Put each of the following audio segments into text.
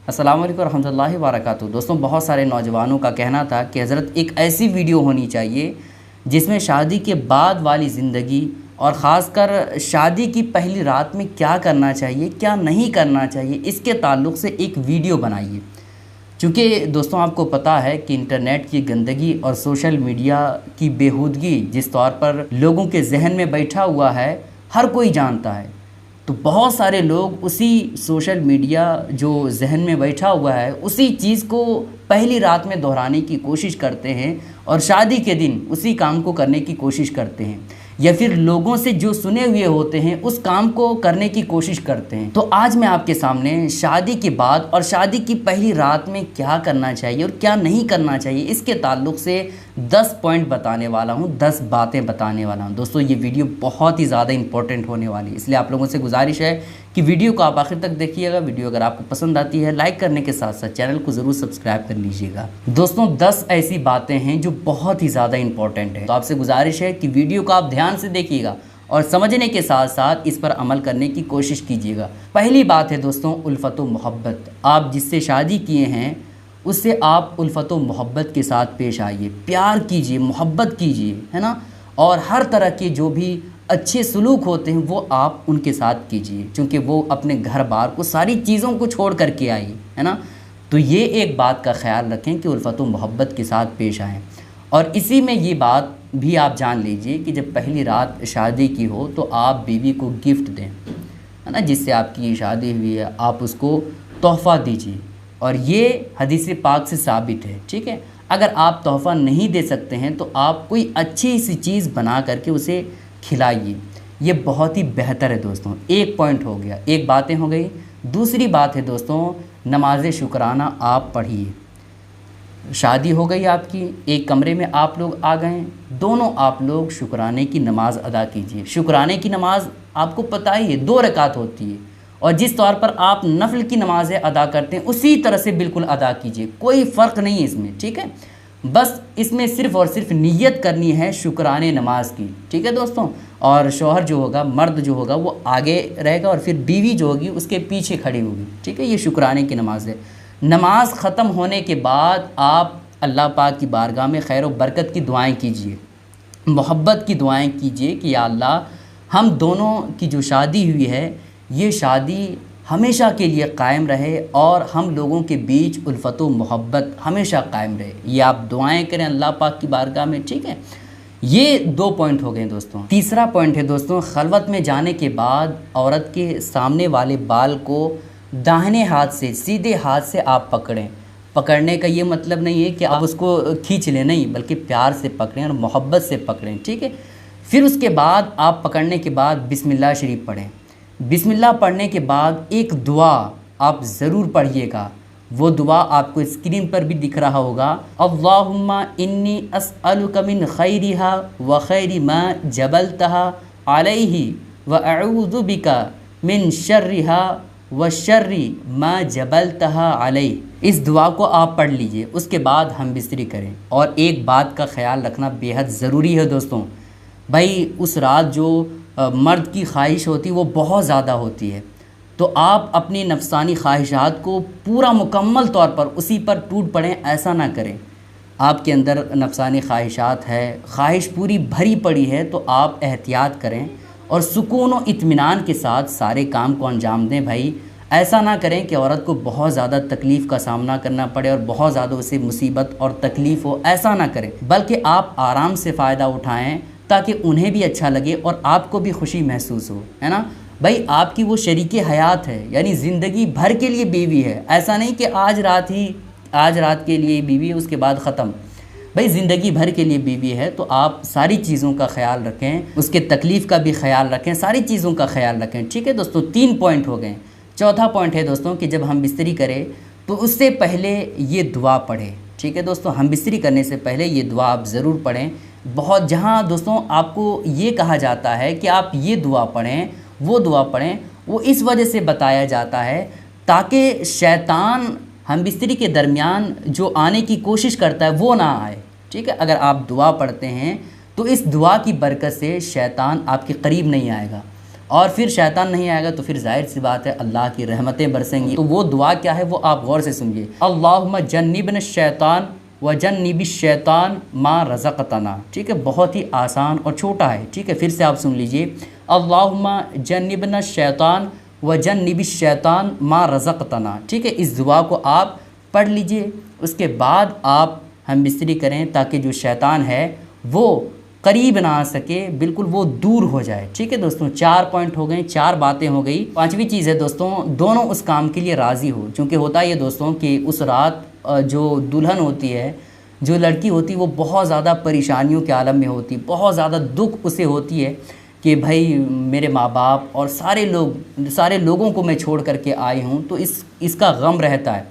अस्सलाम वालेकुम रहमतुल्लाहि व बरकातुहू। दोस्तों, बहुत सारे नौजवानों का कहना था कि हज़रत एक ऐसी वीडियो होनी चाहिए जिसमें शादी के बाद वाली ज़िंदगी और ख़ासकर शादी की पहली रात में क्या करना चाहिए, क्या नहीं करना चाहिए, इसके ताल्लुक़ से एक वीडियो बनाइए। चूँकि दोस्तों आपको पता है कि इंटरनेट की गंदगी और सोशल मीडिया की बेहूदगी जिस तौर पर लोगों के जहन में बैठा हुआ है, हर कोई जानता है। तो बहुत सारे लोग उसी सोशल मीडिया जो जहन में बैठा हुआ है उसी चीज़ को पहली रात में दोहराने की कोशिश करते हैं और शादी के दिन उसी काम को करने की कोशिश करते हैं, या फिर लोगों से जो सुने हुए होते हैं उस काम को करने की कोशिश करते हैं। तो आज मैं आपके सामने शादी के बाद और शादी की पहली रात में क्या करना चाहिए और क्या नहीं करना चाहिए इसके ताल्लुक़ से 10 पॉइंट बताने वाला हूं, 10 बातें बताने वाला हूं। दोस्तों, ये वीडियो बहुत ही ज़्यादा इंपॉर्टेंट होने वाली है, इसलिए आप लोगों से गुजारिश है कि वीडियो को आप आखिर तक देखिएगा। वीडियो अगर आपको पसंद आती है लाइक करने के साथ साथ चैनल को ज़रूर सब्सक्राइब कर लीजिएगा। दोस्तों, 10 ऐसी बातें हैं जो बहुत ही ज़्यादा इंपॉर्टेंट है, तो आपसे गुजारिश है कि वीडियो को आप ध्यान से देखिएगा और समझने के साथ साथ इस पर अमल करने की कोशिश कीजिएगा। पहली बात है दोस्तों, उल्फत व मोहब्बत। आप जिससे शादी किए हैं उससे आप उल्फत व मोहब्बत के साथ पेश आइए, प्यार कीजिए, मोहब्बत कीजिए, है ना। और हर तरह के जो भी अच्छे सलूक होते हैं वो आप उनके साथ कीजिए, क्योंकि वो अपने घर बार को सारी चीज़ों को छोड़ करके आई, है ना। तो ये एक बात का ख्याल रखें कि उल्फत व मोहब्बत के साथ पेश आएँ। और इसी में ये बात भी आप जान लीजिए कि जब पहली रात शादी की हो तो आप बीवी को गिफ्ट दें, है ना। जिससे आपकी शादी हुई है आप उसको तोहफ़ा दीजिए, और ये हदीस पाक से साबित है, ठीक है। अगर आप तोहफ़ा नहीं दे सकते हैं तो आप कोई अच्छी सी चीज़ बना करके उसे खिलाइए, ये बहुत ही बेहतर है दोस्तों। एक पॉइंट हो गया, एक बातें हो गई। दूसरी बात है दोस्तों, नमाज शुक्राना आप पढ़िए। शादी हो गई आपकी, एक कमरे में आप लोग आ गए, दोनों आप लोग शुक्राने की नमाज़ अदा कीजिए। शुक्राने की नमाज़ आपको पता ही है 2 रकात होती है, और जिस तौर पर आप नफल की नमाज़ें अदा करते हैं उसी तरह से बिल्कुल अदा कीजिए, कोई फ़र्क नहीं है इसमें, ठीक है। बस इसमें सिर्फ़ और सिर्फ नियत करनी है शुक्राने नमाज की, ठीक है दोस्तों। और शौहर जो होगा, मर्द जो होगा वो आगे रहेगा और फिर बीवी जो होगी उसके पीछे खड़ी होगी, ठीक है। ये शुक्राने की नमाज़ है। नमाज ख़त्म होने के बाद आप अल्लाह पाक की बारगाह में खैर व बरकत की दुआएं कीजिए, मोहब्बत की दुआएं कीजिए कि या अल्लाह हम दोनों की जो शादी हुई है ये शादी हमेशा के लिए कायम रहे और हम लोगों के बीच उल्फत व मोहब्बत हमेशा कायम रहे। ये आप दुआएं करें अल्लाह पाक की बारगाह में, ठीक है। ये 2 पॉइंट हो गए दोस्तों। तीसरा पॉइंट है दोस्तों, खलवत में जाने के बाद औरत के सामने वाले बाल को दाहिने हाथ से, सीधे हाथ से आप पकड़ें। पकड़ने का ये मतलब नहीं है कि आप उसको खींच लें, नहीं, बल्कि प्यार से पकड़ें और मोहब्बत से पकड़ें, ठीक है। फिर उसके बाद आप पकड़ने के बाद बिस्मिल्लाह शरीफ पढ़ें। बिस्मिल्लाह पढ़ने के बाद एक दुआ आप ज़रूर पढ़िएगा, वो दुआ आपको स्क्रीन पर भी दिख रहा होगा। अल्लाहुम्मा इन्नी अस्अलुका मिन खैरिहा व खैरि मा जबलतहा अलैहि व अऊज़ु बिका मिन शर्रिहा व शर्रि मा जबलतहा अलैहि। इस दुआ को आप पढ़ लीजिए, उसके बाद हम बिस्तरी करें। और एक बात का ख्याल रखना बेहद ज़रूरी है दोस्तों, भाई उस रात जो मर्द की ख्वाहिश होती है वो बहुत ज़्यादा होती है, तो आप अपनी नफसानी ख्वाहिशात को पूरा मुकम्मल तौर पर उसी पर टूट पड़ें, ऐसा ना करें। आपके अंदर नफसानी ख्वाहिशात है, ख्वाहिश पूरी भरी पड़ी है, तो आप एहतियात करें और सुकून व इत्मीनान के साथ सारे काम को अंजाम दें। भाई ऐसा ना करें कि औरत को बहुत ज़्यादा तकलीफ़ का सामना करना पड़े और बहुत ज़्यादा उसे मुसीबत और तकलीफ़ हो, ऐसा ना करें, बल्कि आप आराम से फ़ायदा उठाएँ ताकि उन्हें भी अच्छा लगे और आपको भी खुशी महसूस हो, है ना। भाई आपकी वो शरीके हयात है, यानी ज़िंदगी भर के लिए बीवी है, ऐसा नहीं कि आज रात के लिए बीवी है उसके बाद ख़त्म। भाई ज़िंदगी भर के लिए बीवी है, तो आप सारी चीज़ों का ख्याल रखें, उसके तकलीफ़ का भी ख्याल रखें, सारी चीज़ों का ख्याल रखें, ठीक है दोस्तों। 3 पॉइंट हो गए। चौथा पॉइंट है दोस्तों कि जब हम बिस्तरी करें तो उससे पहले ये दुआ पढ़ें, ठीक है दोस्तों। हम बिस्तरी करने से पहले ये दुआ आप ज़रूर पढ़ें। बहुत जहाँ दोस्तों आपको ये कहा जाता है कि आप ये दुआ पढ़ें, वो दुआ पढ़ें, वो इस वजह से बताया जाता है ताकि शैतान हम बिस्तरी के दरमियान जो आने की कोशिश करता है वो ना आए, ठीक है। अगर आप दुआ पढ़ते हैं तो इस दुआ की बरकत से शैतान आपके करीब नहीं आएगा। और फिर शैतान नहीं आएगा तो फिर जाहिर सी बात है अल्लाह की रहमतें बरसेंगी। तो वो दुआ क्या है वो आप गौर से सुनिए, अल्लाहुम्मा जन्निबना शैतान व जन्निबि शैतान मा रज़क़तना। ठीक है, बहुत ही आसान और छोटा है। ठीक है, फिर से आप सुन लीजिए, अल्लाहुम्मा जन्निबना शैतान व जन्निबि शैतान मा रज़क़तना। ठीक है, इस दुआ को आप पढ़ लीजिए, उसके बाद आप हम बिस्तरी करें ताकि जो शैतान है वो करीब ना आ सके, बिल्कुल वो दूर हो जाए। ठीक है दोस्तों, 4 पॉइंट हो गए, 4 बातें हो गई। 5वीं चीज़ है दोस्तों, दोनों उस काम के लिए राज़ी हो। क्योंकि होता है ये दोस्तों कि उस रात जो दुल्हन होती है, जो लड़की होती है, वो बहुत ज़्यादा परेशानियों के आलम में होती, बहुत ज़्यादा दुख उसे होती है कि भाई मेरे माँ बाप और सारे लोगों को मैं छोड़ करके आई हूँ, तो इसका गम रहता है।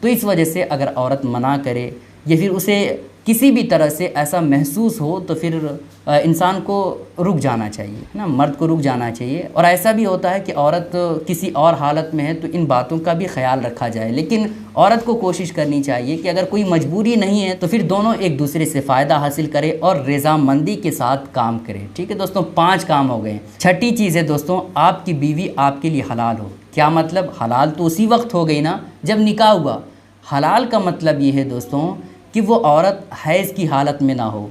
तो इस वजह से अगर औरत मना करे या फिर उसे किसी भी तरह से ऐसा महसूस हो तो फिर इंसान को रुक जाना चाहिए, है ना, मर्द को रुक जाना चाहिए। और ऐसा भी होता है कि औरत किसी और हालत में है तो इन बातों का भी ख्याल रखा जाए। लेकिन औरत को कोशिश करनी चाहिए कि अगर कोई मजबूरी नहीं है तो फिर दोनों एक दूसरे से फ़ायदा हासिल करें और रज़ामंदी के साथ काम करें। ठीक है दोस्तों, 5 काम हो गए। 6ठी चीज़ है दोस्तों, आपकी बीवी आपके लिए हलाल हो। क्या मतलब? हलाल तो उसी वक्त हो गई ना जब निकाह हुआ। हलाल का मतलब ये है दोस्तों कि वो औरत हैज़ की हालत में ना हो,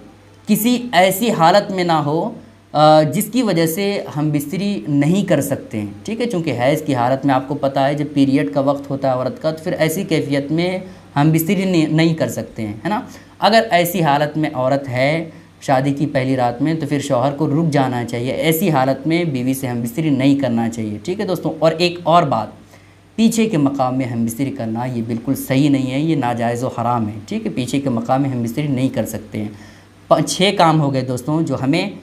किसी ऐसी हालत में ना हो जिसकी वजह से हम बिस्तरी नहीं कर सकते हैं। ठीक है, चूँकि हैज़ की हालत में आपको पता है जब पीरियड का वक्त होता है औरत का, तो फिर ऐसी कैफियत में हम बिस्तरी नहीं कर सकते हैं, है ना। अगर ऐसी हालत में औरत है शादी की पहली रात में तो फिर शौहर को रुक जाना चाहिए। ऐसी हालत में बीवी से हम बिस्तरी नहीं करना चाहिए। ठीक है दोस्तों, और एक और बात, पीछे के मकाम में हम बिस्तरी करना ये बिल्कुल सही नहीं है, ये नाजायज़ व हराम है। ठीक है, पीछे के मकाम में हम बिस्तरी नहीं कर सकते हैं। 6 काम हो गए दोस्तों जो हमें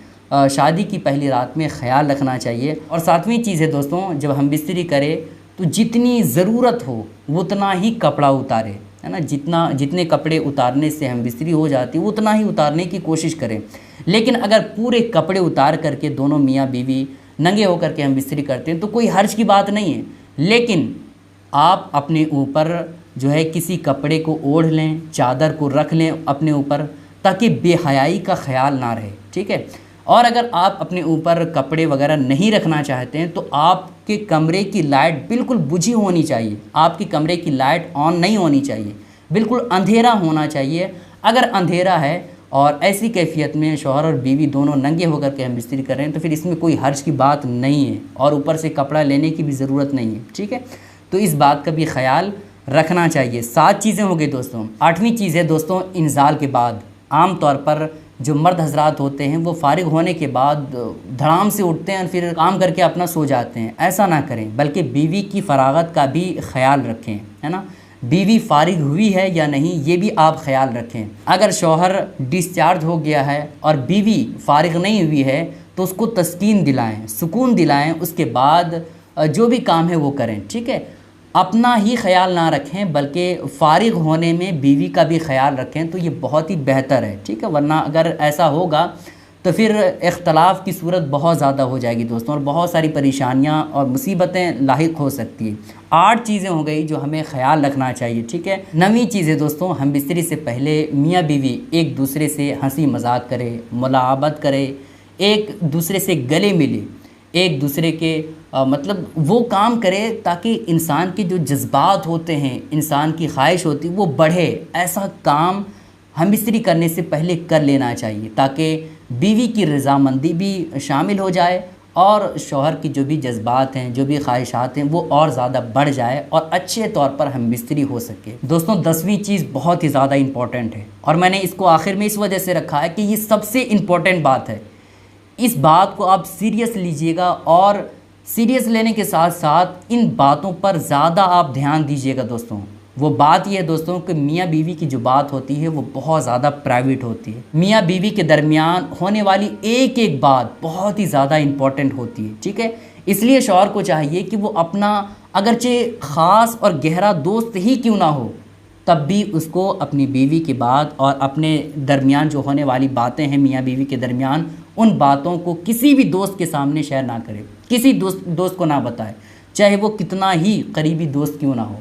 शादी की पहली रात में ख्याल रखना चाहिए। और 7वीं चीज़ है दोस्तों, जब हम बिस्तरी करें तो जितनी ज़रूरत हो उतना ही कपड़ा उतारे, है ना। जितने कपड़े उतारने से हम बिस्तरी हो जाती है उतना ही उतारने की कोशिश करें। लेकिन अगर पूरे कपड़े उतार करके दोनों मियाँ बीवी नंगे होकर के हम बिस्तरी करते हैं तो कोई हर्ज की बात नहीं है। लेकिन आप अपने ऊपर जो है किसी कपड़े को ओढ़ लें, चादर को रख लें अपने ऊपर, ताकि बेहयाई का ख्याल ना रहे। ठीक है, और अगर आप अपने ऊपर कपड़े वगैरह नहीं रखना चाहते हैं तो आपके कमरे की लाइट बिल्कुल बुझी होनी चाहिए। आपके कमरे की लाइट ऑन नहीं होनी चाहिए, बिल्कुल अंधेरा होना चाहिए। अगर अंधेरा है और ऐसी कैफियत में शौहर और बीवी दोनों नंगे होकर के हम बिस्तरी कर रहे हैं तो फिर इसमें कोई हर्ज की बात नहीं है और ऊपर से कपड़ा लेने की भी ज़रूरत नहीं है। ठीक है, तो इस बात का भी ख्याल रखना चाहिए। 7 चीज़ें हो गई दोस्तों। 8वीं चीज़ है दोस्तों, इंजाल के बाद आम तौर पर जो मर्द हजरात होते हैं वो फारिग होने के बाद धड़ाम से उठते हैं और फिर काम करके अपना सो जाते हैं। ऐसा ना करें, बल्कि बीवी की फरागत का भी ख्याल रखें, है ना। बीवी फारिग हुई है या नहीं ये भी आप ख्याल रखें। अगर शौहर डिस्चार्ज हो गया है और बीवी फारिग नहीं हुई है तो उसको तस्कीन दिलाएं, सुकून दिलाएं, उसके बाद जो भी काम है वो करें। ठीक है, अपना ही ख्याल ना रखें बल्कि फारिग होने में बीवी का भी ख्याल रखें तो ये बहुत ही बेहतर है। ठीक है, वरना अगर ऐसा होगा तो फिर इख्तलाफ की सूरत बहुत ज़्यादा हो जाएगी दोस्तों और बहुत सारी परेशानियां और मुसीबतें लाहिक हो सकती है। 8 चीज़ें हो गई जो हमें ख्याल रखना चाहिए। ठीक है, 9वीं चीज़ें दोस्तों, हम बिस्तरी से पहले मियाँ बीवी एक दूसरे से हंसी मजाक करें, मुलाबत करें, एक दूसरे से गले मिले, एक दूसरे के मतलब वो काम करे ताकि इंसान के जो जज्बात होते हैं, इंसान की ख्वाहिश होती है वो बढ़े। ऐसा काम हम बिस्तरी करने से पहले कर लेना चाहिए ताकि बीवी की रज़ामंदी भी शामिल हो जाए और शौहर की जो भी जज्बात हैं, जो भी ख्वाहिशात हैं वो और ज़्यादा बढ़ जाए और अच्छे तौर पर हम बिस्तरी हो सके। दोस्तों 10वीं चीज़ बहुत ही ज़्यादा इम्पॉर्टेंट है और मैंने इसको आखिर में इस वजह से रखा है कि ये सबसे इम्पॉर्टेंट बात है। इस बात को आप सीरियस लीजिएगा और सीरियस लेने के साथ साथ इन बातों पर ज़्यादा आप ध्यान दीजिएगा दोस्तों। वो बात यह है दोस्तों कि मियाँ बीवी की जो बात होती है वो बहुत ज़्यादा प्राइवेट होती है। मियाँ बीवी के दरमियान होने वाली एक एक बात बहुत ही ज़्यादा इम्पॉर्टेंट होती है। ठीक है, इसलिए शौहर को चाहिए कि वो अपना अगरचे ख़ास और गहरा दोस्त ही क्यों ना हो तब भी उसको अपनी बीवी की बात और अपने दरमियान जो होने वाली बातें हैं मियाँ बीवी के दरमियान, उन बातों को किसी भी दोस्त के सामने शेयर ना करे, किसी दोस्त को ना बताए, चाहे वो कितना ही करीबी दोस्त क्यों ना हो।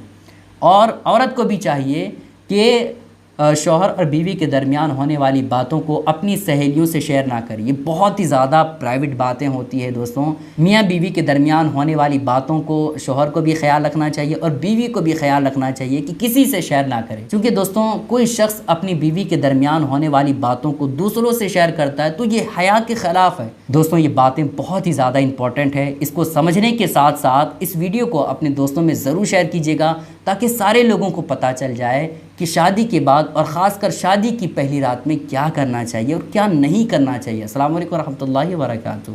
और औरत को भी चाहिए कि शौहर और बीवी के दरमियान होने वाली बातों को अपनी सहेलियों से शेयर ना करें। ये बहुत ही ज़्यादा प्राइवेट बातें होती है दोस्तों। मियाँ बीवी के दरमियान होने वाली बातों को शौहर को भी ख्याल रखना चाहिए और बीवी को भी ख्याल रखना चाहिए कि किसी से शेयर ना करें, क्योंकि दोस्तों कोई शख्स अपनी बीवी के दरमियान होने वाली बातों को दूसरों से शेयर करता है तो ये हया के ख़िलाफ़ है। दोस्तों ये बातें बहुत ही ज़्यादा इंपॉर्टेंट है, इसको समझने के साथ साथ इस वीडियो को अपने दोस्तों में ज़रूर शेयर कीजिएगा ताकि सारे लोगों को पता चल जाए कि शादी के बाद और ख़ासकर शादी की पहली रात में क्या करना चाहिए और क्या नहीं करना चाहिए। अस्सलाम वालेकुम रहमतुल्लाहि व बरकातहू।